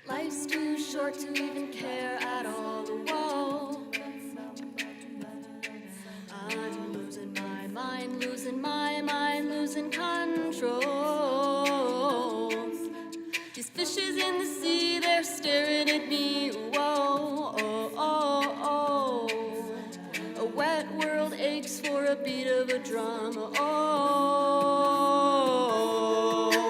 Life's too short to even care at all. Whoa. I'm losing my mind, losing my mind, losing control. These fishes in the sea, they're staring at me. Whoa, oh, oh, oh. A wet world aches for a beat of a drum. Oh,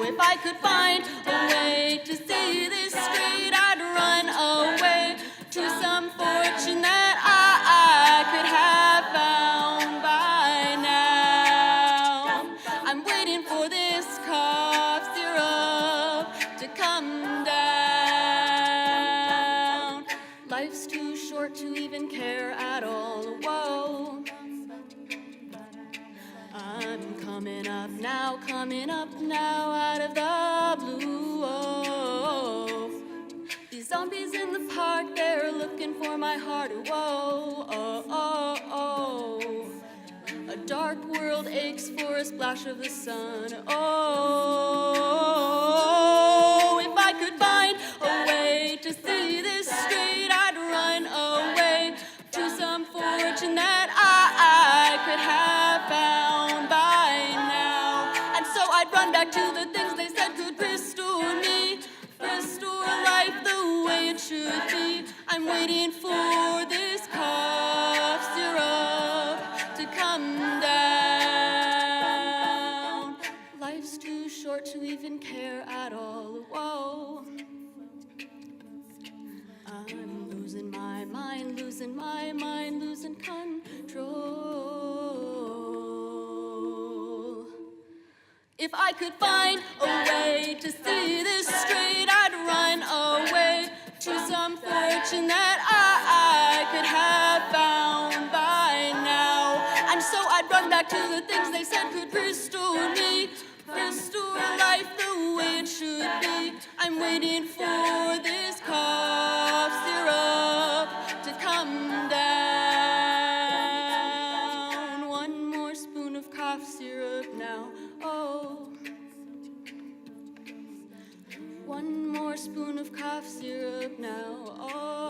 if I could find a way to see this straight, I'd run away to some fortune that I could have found by now. I'm waiting for this cough syrup to come down. Life's too short to even care at all. Whoa. I'm coming up now out of the blue. Oh. These zombies in the park, they're looking for my heart. Whoa, oh, oh, oh. A dark world aches for a splash of the sun. Oh, if I could find a way to see this straight, I'd run away to some fortune that I could have found by now. And so I'd run back to the things they said could restore me, restore life the way it should be. I'm waiting for this cough syrup to come down. Life's too short to even care at all. Whoa. I'm losing my mind, losing my mind, losing control. If I could find a way to see this straight, I'd run away to some fortune that I could have found by now. And so I'd run back to the things they said could restore me, restore life the way it should be. I'm waiting for this cough syrup to come down. One more spoon of cough syrup now. Oh. One more spoon of cough syrup now. Oh.